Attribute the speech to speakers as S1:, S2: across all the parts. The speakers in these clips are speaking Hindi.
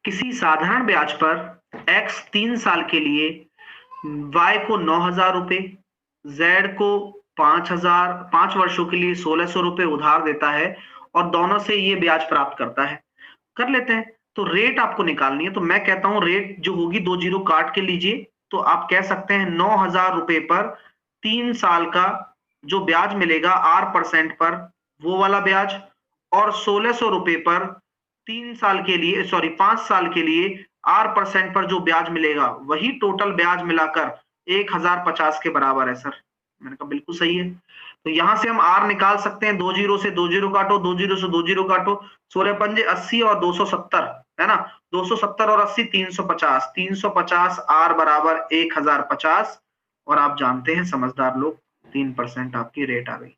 S1: किसी साधारण ब्याज पर x 3 साल के लिए y को 9,000 रुपए, z को 5 वर्षों के लिए 1,600 रुपए उधार देता है और दोनों से ये ब्याज प्राप्त करता है। कर लेते हैं। तो रेट आपको निकालनी है, तो मैं कहता हूं रेट जो होगी 2 जीरो काट के लीजिए। तो आप कह सकते हैं 9,000 रुपए पर 3 साल का जो ब्याज मिलेगा R% पर, वो वाला ब्याज, और 1,600 रुपए पर 3 साल के लिए, सॉरी 5 साल के लिए R% पर जो ब्याज मिलेगा, वही टोटल ब्याज मिलाकर 1,050 के बराबर है सर। मैंने कहा बिल्कुल सही है। तो यहां से हम R निकाल सकते हैं। 2 जीरो से 2 जीरो काटो, 2 जीरो से 2 जीरो काटो, 16 पंजे 80 और 270 है ना। 270 और 80 350, 350 R बराबर 1,050। और आप जानते हैं समझदार लोग, 3% आपकी रेट आ गई।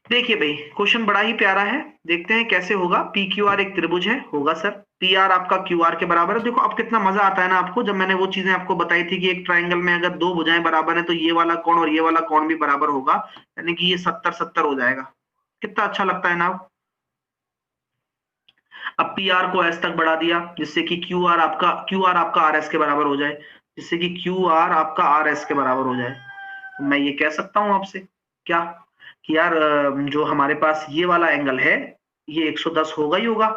S1: देखिए भाई, क्वेश्चन बड़ा ही प्यारा है, देखते हैं कैसे होगा। पी क्यू आर एक त्रिभुज है, होगा सर। पी आर आपका क्यू आर के बराबर है। देखो अब कितना मजा आता है ना आपको, जब मैंने वो चीजें आपको बताई थी कि एक ट्राइंगल में अगर दो भुजाएं बराबर है तो ये वाला कोण और ये वाला कोण भी बराबर होगा, यानी कि ये 70-70 हो जाएगा। कितना अच्छा लगता है ना। अब पी आर को एस तक बढ़ा दिया, जिससे कि क्यू आर आपका आर एस के बराबर हो जाए, जिससे कि क्यू आर आपका आर एस के बराबर हो जाए। तो मैं ये कह सकता हूं आपसे क्या कि यार जो हमारे पास ये वाला एंगल है, ये 110 होगा ही होगा।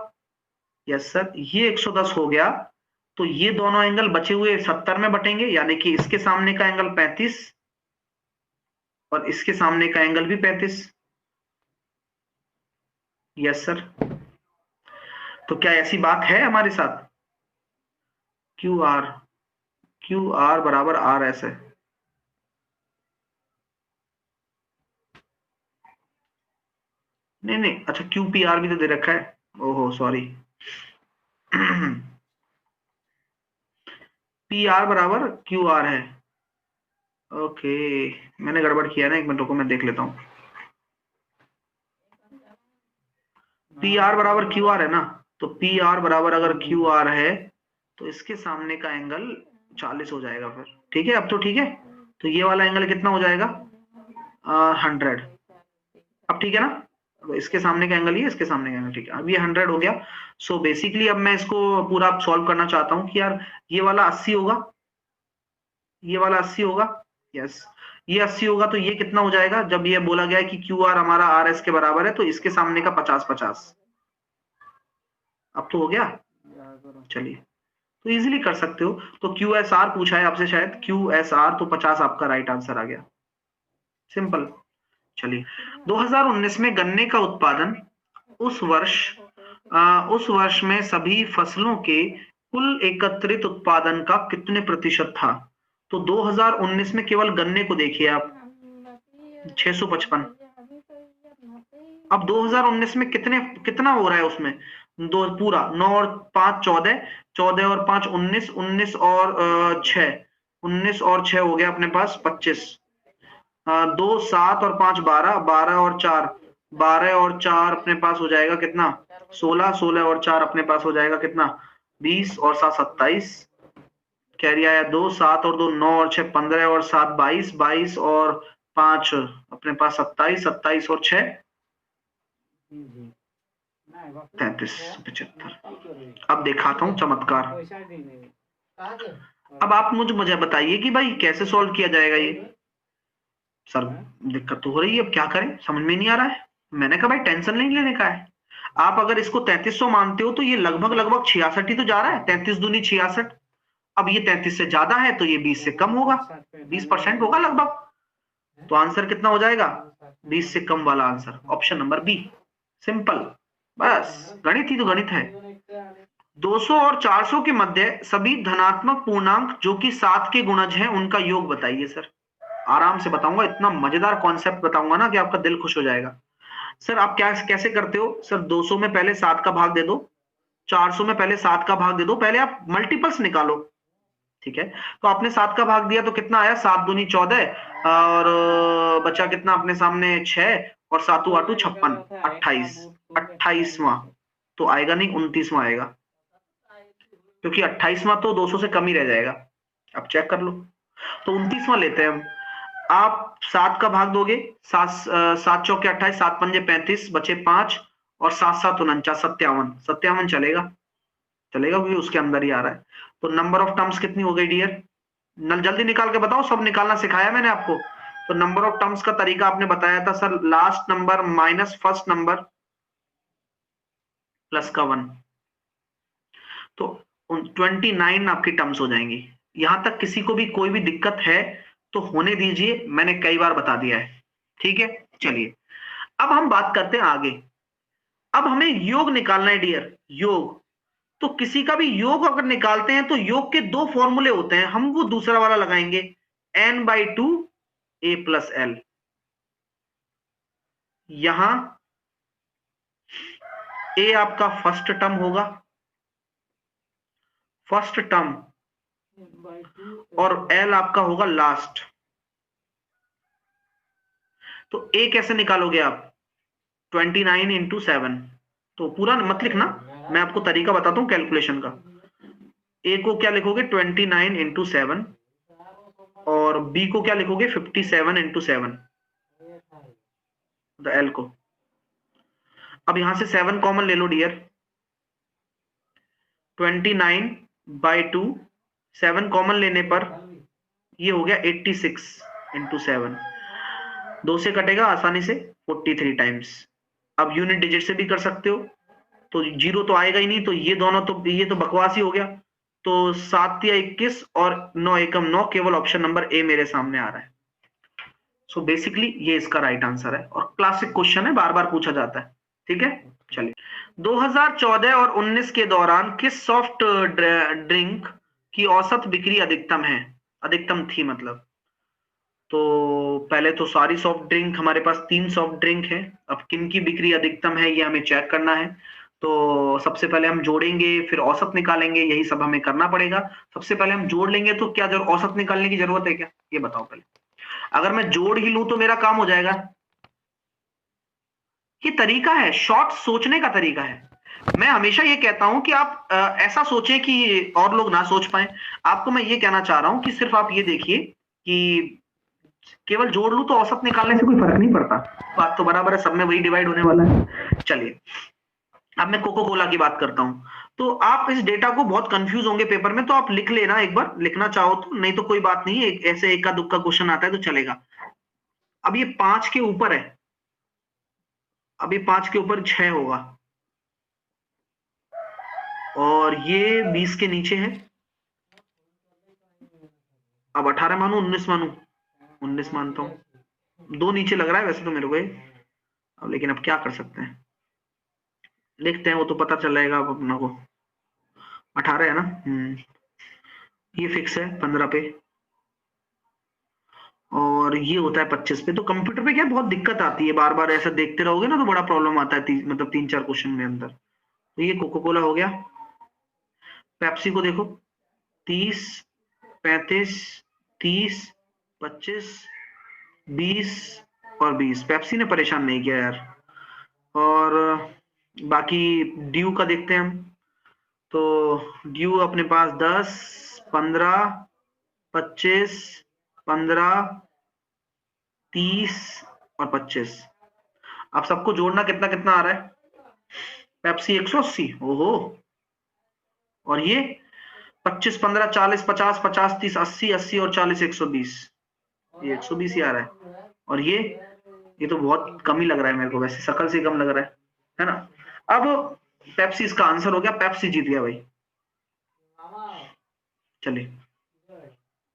S1: यस सर, ये 110 हो गया। तो ये दोनों एंगल बचे हुए 70 में बटेंगे, यानी कि इसके सामने का एंगल 35 और इसके सामने का एंगल भी 35। Yes sir. तो क्या ऐसी बात है हमारे साथ? क्यू आर बराबर आर एस है। नहीं नहीं, अच्छा क्यू पी आर भी तो दे रखा है। ओहो सॉरी। पी आर बराबर क्यू आर है। ओके, मैंने गड़बड़ किया ना, एक मिनट रुको मैं देख लेता हूं। पी आर बराबर क्यू आर है ना, तो पी आर बराबर अगर क्यू आर है तो इसके सामने का एंगल 40 हो जाएगा फिर। ठीक है, अब तो ठीक है। तो ये वाला एंगल कितना हो जाएगा? 100। अब ठीक है ना, तो इसके सामने का एंगल ये, इसके सामने का एंगल, ठीक है। अब ये 100 हो गया। सो बेसिकली अब मैं इसको पूरा सॉल्व करना चाहता हूँ कि यार ये वाला 80 होगा, ये वाला 80 होगा। यस, ये 80 होगा। तो ये कितना हो जाएगा? जब ये बोला गया है कि क्यू आर हमारा आर एस के बराबर है, तो इसके सामने का 50-50। अब तो हो गया। चलिए, तो इजीली कर सकते हो। तो क्यू एस आर पूछा है आपसे शायद, क्यू एस आर, तो 50 आपका राइट आंसर आ गया। सिंपल। चलिए, 2019 में गन्ने का उत्पादन उस वर्ष में सभी फसलों के कुल एकत्रित उत्पादन का कितने प्रतिशत था? तो 2019 में केवल गन्ने को देखिए आप, 655। अब 2019 में कितना हो रहा है उसमें? दो पूरा 9 और 5 14, 14 और 5 19, 19 और 6, 19 और 6 हो गया अपने पास 25। 2 7 और 5 12, 12 और 4, 12 और 4 अपने पास हो जाएगा कितना? 16, 16 और 4 अपने पास हो जाएगा कितना? 20 और 7 27। कैरी आया 2, 7 और 2 9 और 6 15 और 7 22, 22 और 5 अपने पास 27, 27 और 6 33, 75। अब दिखाता हूं चमत्कार। अब आप मुझे बताइए कि भाई कैसे सॉल्व किया जाएगा ये। सर दिक्कत तो हो रही है, अब क्या करें, समझ में नहीं आ रहा है। मैंने कहा भाई टेंशन नहीं लेने का है। आप अगर इसको 3300 मानते हो तो ये लगभग लगभग 66 ही तो जा रहा है। 33 दूनी 66। अब ये 33 से ज्यादा है तो ये 20 से कम होगा, 20% होगा लगभग। तो आंसर कितना हो जाएगा? 20 से कम वाला answer, option number B. Simple, बस गणित ही तो गणित है। 200 और 400 के मध्य सभी धनात्मक पूर्णांक जो कि 7 के गुणज हैं, उनका योग बताइए सर। आराम से बताऊंगा, इतना मजेदार कॉन्सेप्ट बताऊंगा ना कि आपका दिल खुश हो जाएगा। सर आप क्या कैसे करते हो सर? 200 में पहले 7 का भाग दे दो, 400 में पहले 7 का भाग दे दो, पहले आप मल्टीपल्स निकालो। ठीक है, तो आपने 7 का भाग दिया तो कितना आया? 7 दूनी 14 और बचा कितना अपने सामने? 6 और 7 8 56, 28, 28वां तो आएगा नहीं, 29वां आएगा, क्योंकि 28वां तो 200 से कम ही रह जाएगा। अब चेक कर लो। तो 29वां लेते हैं हम। आप 7 का भाग दोगे, 7 7 चौके 28, 7 पंजे 35, बचे 5 और 7 7 49 57 57 चलेगा, चलेगा क्योंकि उसके अंदर ही आ रहा है। तो नंबर ऑफ टर्म्स कितनी हो गई डियर? जल्दी निकाल के बताओ, सब निकालना सिखाया मैंने आपको। तो नंबर ऑफ टर्म्स का तरीका आपने बताया था sir, last number minus first number plus का 1, तो 29 आपकी टर्म्स हो जाएंगी। यहां तक किसी को भी कोई भी दिक्कत है तो होने दीजिए, मैंने कई बार बता दिया है, ठीक है। चलिए अब हम बात करते हैं आगे। अब हमें योग निकालना है डियर, योग। तो किसी का भी योग अगर निकालते हैं तो योग के दो फॉर्मूले होते हैं, हम वो दूसरा वाला लगाएंगे, n/2 a + l। यहां a आपका फर्स्ट टर्म होगा, फर्स्ट टर्म, और l आपका होगा लास्ट। तो a कैसे निकालोगे आप? 29 × 7। तो पूरा मत लिखना, मैं आपको तरीका बताता हूं कैलकुलेशन का। a को क्या लिखोगे? 29 × 7, और b को क्या लिखोगे? 57 × 7, l को। अब यहां से 7 कॉमन ले लो डियर, 29/2, 7 कॉमन लेने पर ये हो गया 86 × 7, 2 से कटेगा आसानी से 43 टाइम्स। अब यूनिट डिजिट से भी कर सकते हो, तो 0 तो आएगा ही नहीं, तो ये दोनों तो, ये तो बकवास ही हो गया। तो 7 या 21 और 9 एकम 9, केवल ऑप्शन नंबर ए मेरे सामने आ रहा है। सो बेसिकली ये इसका राइट आंसर है, और क्लासिक क्वेश्चन है, बार बार पूछा जाता है, ठीक है। चलिए 2014 और 19 के दौरान किस सॉफ्ट ड्रिंक की औसत बिक्री अधिकतम है, अधिकतम थी मतलब। तो पहले तो सारी सॉफ्ट ड्रिंक, हमारे पास 3 सॉफ्ट ड्रिंक है, अब किन की बिक्री अधिकतम है ये हमें चेक करना है। तो सबसे पहले हम जोड़ेंगे, फिर औसत निकालेंगे, यही सब हमें करना पड़ेगा। सबसे पहले हम जोड़ लेंगे, तो क्या जरूर औसत निकालने की जरूरत है क्या, ये बताओ पहले। अगर मैं जोड़ ही लूं तो मेरा काम हो जाएगा। ये तरीका है, शॉर्ट सोचने का तरीका है। मैं हमेशा ये कहता हूं कि आप ऐसा सोचें कि और लोग ना सोच पाए। आपको मैं ये कहना चाह रहा हूं कि सिर्फ आप ये देखिए कि केवल जोड़ लूं तो औसत निकालने से कोई फर्क नहीं पड़ता, बात तो बराबर है, सब में वही डिवाइड होने वाला है। चलिए अब मैं कोको कोला की बात करता हूं। तो आप इस डेटा को, बहुत कंफ्यूज होंगे पेपर में, तो आप लिख लेना एक बार, लिखना चाहो तो, नहीं तो कोई बात नहीं है, ऐसे एक का दुक्का क्वेश्चन आता है तो चलेगा। अब ये 5 के ऊपर है, अभी 5 के ऊपर 6 होगा, और ये 20 के नीचे है। अब 18 मानू 19 मानू? 19 मानता हूं, 2 नीचे लग रहा है वैसे तो मेरे को। अब लेकिन अब क्या कर सकते हैं, देखते हैं, वो तो पता चल जाएगा अब अपना को। 18 है ना, ये फिक्स है 15 पे, और ये होता है 25 पे। तो कंप्यूटर पे क्या बहुत दिक्कत आती है, बार बार ऐसा देखते रहोगे ना तो बड़ा प्रॉब्लम आता है, मतलब 3 4 क्वेश्चन में अंदर। तो ये कोको कोला हो गया। पेप्सी को देखो, 30 35 30 25 20 और 20, पेप्सी ने परेशान नहीं किया यार। और बाकी ड्यू का देखते हैं हम, तो ड्यू अपने पास 10 15 25 15 30 और 25। अब सबको जोड़ना कितना कितना आ रहा है? पेप्सी 180, ओहो, और ये 25 15 40 50 50 30 80 80 और 40 120, ये 120 ही आ रहा है। और ये तो बहुत कम ही लग रहा है मेरे को, वैसे शकल से कम लग रहा है ना। अब पेप्सी इसका आंसर हो गया, पेप्सी जीत गया भाई। चलिए